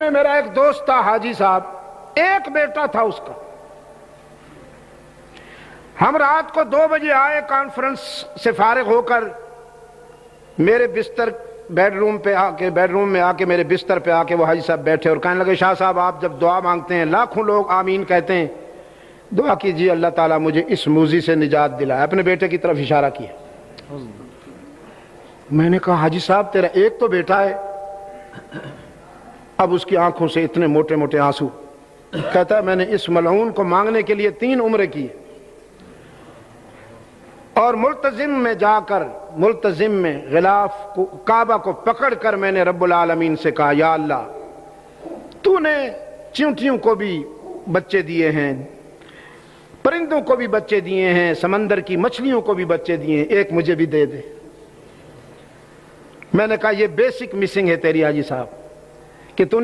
میرا ایک دوست تھا حاجی صاحب، ایک بیٹا تھا اس کا. ہم رات کو 2 بجے آئے کانفرنس سے فارغ ہو کر، میرے بستر بیڈ روم میں آ کے میرے بستر پہ آ کے وہ حاجی صاحب بیٹھے اور کہنے لگے شاہ صاحب آپ جب دعا مانگتے ہیں لاکھوں لوگ آمین کہتے ہیں، دعا کیجیے اللہ تعالیٰ مجھے اس موذی سے نجات دلائے. اپنے بیٹے کی طرف اشارہ کیا. میں نے کہا حاجی صاحب تیرا ایک تو بیٹا ہے. اب اس کی آنکھوں سے اتنے موٹے موٹے آنسو. کہتا ہے میں نے اس ملعون کو مانگنے کے لیے 3 عمرے کی اور ملتزم میں جا کر ملتزم میں غلاف کو کعبہ کو پکڑ کر میں نے رب العالمین سے کہا یا اللہ تو نے چیونٹیوں کو بھی بچے دیے ہیں، پرندوں کو بھی بچے دیے ہیں، سمندر کی مچھلیوں کو بھی بچے دیے ہیں، ایک مجھے بھی دے دے. میں نے کہا یہ بیسک مسنگ ہے تیری حاجی صاحب کہ تو نے